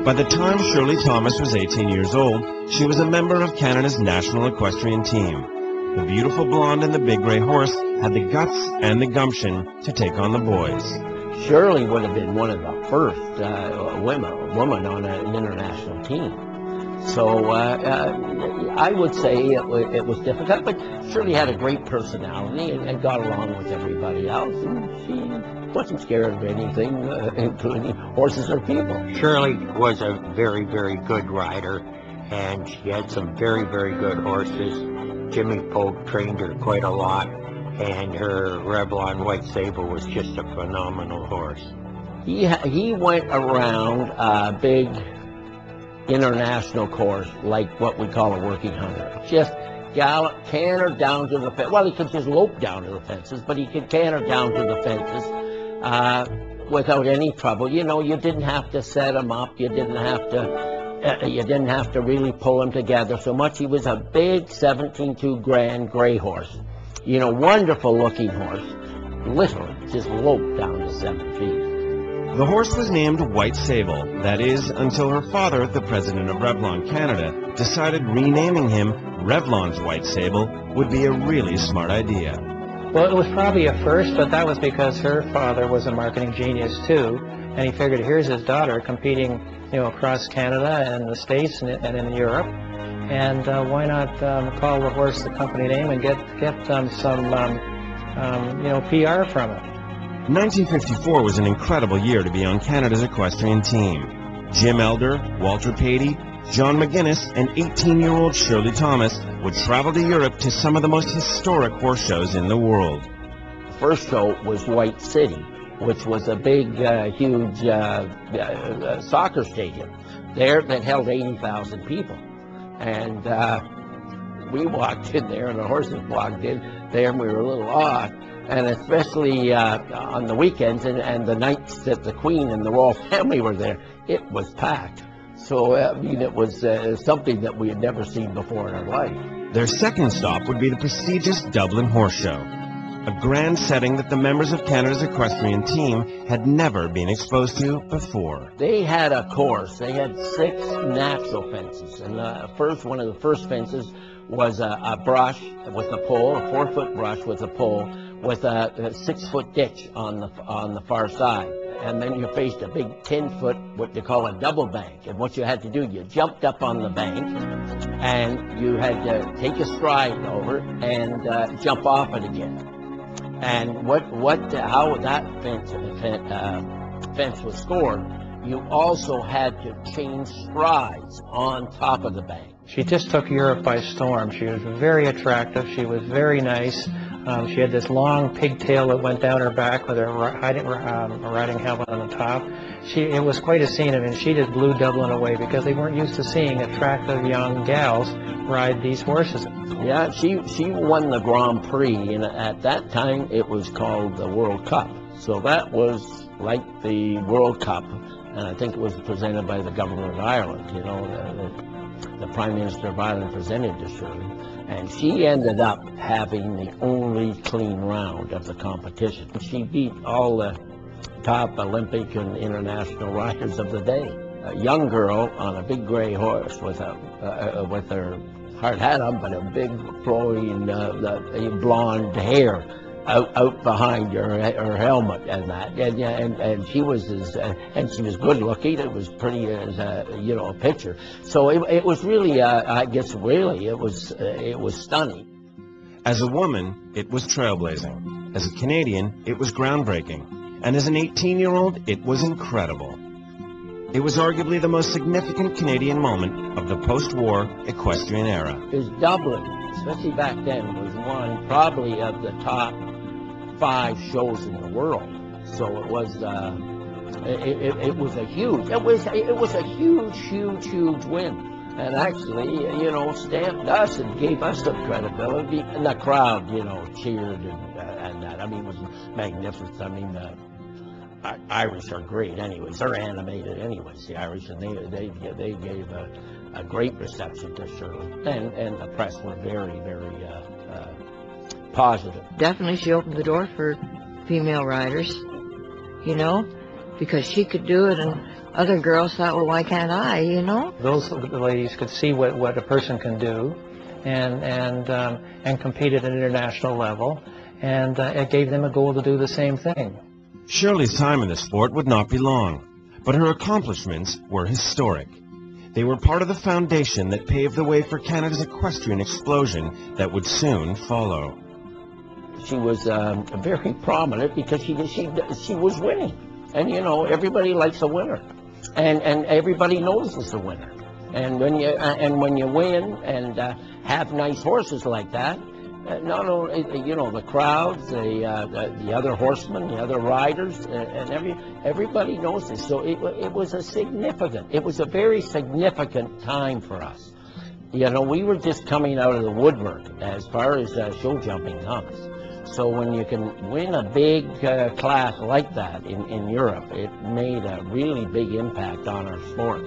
By the time Shirley Thomas was 18 years old, she was a member of Canada's national equestrian team. The beautiful blonde and the big gray horse had the guts and the gumption to take on the boys. Shirley would have been one of the first women on an international team. So I would say it was difficult, but Shirley had a great personality and got along with everybody else, and she wasn't scared of anything, including horses or people. Shirley was a very, very good rider, and she had some very, very good horses. Jimmy Polk trained her quite a lot, and her Revlon White Sable was just a phenomenal horse. He went around a big international course like what we call a working hunter. Just gallop, canter down to the fence. Well, he could just lope down to the fences, but he could canter down to the fences without any trouble. You know, you didn't have to set him up. You didn't have to really pull him together so much. He was a big 17-2 grand gray horse. You know, wonderful looking horse. Literally just loped down to 7 feet. The horse was named White Sable, that is, until her father, the president of Revlon Canada, decided renaming him Revlon's White Sable would be a really smart idea. Well, it was probably a first, but that was because her father was a marketing genius too, and he figured here's his daughter competing, you know, across Canada and the States and in Europe, and why not call the horse the company name and get some you know, PR from it. 1954 was an incredible year to be on Canada's equestrian team. Jim Elder, Walter Patey, John McGuinness, and 18-year-old Shirley Thomas would travel to Europe to some of the most historic horse shows in the world. The first show was White City, which was a big, huge soccer stadium there that held 80,000 people. And we walked in there, and the horses walked in there, and we were a little awed. And especially on the weekends and the nights that the Queen and the royal family were there, it was packed. So, I mean, it was something that we had never seen before in our life. Their second stop would be the prestigious Dublin Horse Show, a grand setting that the members of Canada's equestrian team had never been exposed to before. They had a course. They had 6 natural fences, and one of the first fences was a brush with a pole, a 4-foot brush with a pole, with a 6-foot ditch on the far side. And then you faced a big 10-foot, what they call a double bank. And what you had to do, you jumped up on the bank, and you had to take a stride over and jump off it again. And how that fence was scored, you also had to change strides on top of the bank. She just took Europe by storm. She was very attractive. She was very nice. She had this long pigtail that went down her back with her riding helmet on the top. It was quite a scene. I mean, she just blew Dublin away because they weren't used to seeing attractive young gals ride these horses. Yeah, she won the Grand Prix, and at that time it was called the World Cup. So that was like the World Cup, and I think it was presented by the government of Ireland. You know, the Prime Minister of Ireland presented to Shirley. And she ended up having the only clean round of the competition. She beat all the top Olympic and international riders of the day. A young girl on a big gray horse with her hard hat on, but a big flowing blonde hair out behind her helmet and that. And she was good looking. It was pretty as a picture. So it was really, I guess, really it was stunning. As a woman, it was trailblazing. As a Canadian, it was groundbreaking. And as an 18-year-old, it was incredible. It was arguably the most significant Canadian moment of the post-war equestrian era. Because Dublin, especially back then, was one probably of the top 5 shows in the world. So it was a huge win. And actually, you know, stamped us and gave us some credibility. And the crowd, you know, cheered and that. I mean, it was magnificent. I mean, Irish are great anyways. They're animated anyways, the Irish, and they gave a great reception to Shirley. And the press were very, very positive. Definitely she opened the door for female riders, you know, because she could do it, and other girls thought, well, why can't I, you know? Those ladies could see what a person can do, and compete at an international level, and it gave them a goal to do the same thing. Shirley's time in the sport would not be long, but her accomplishments were historic. They were part of the foundation that paved the way for Canada's equestrian explosion that would soon follow. She was very prominent because she was winning, and you know, everybody likes a winner, and everybody knows it's a winner. And when you win and have nice horses like that, not only, you know, the crowds, the other horsemen, the other riders, and everybody knows this. So it was a very significant time for us. You know, we were just coming out of the woodwork as far as show jumping comes. So when you can win a big class like that in Europe, it made a really big impact on our sport.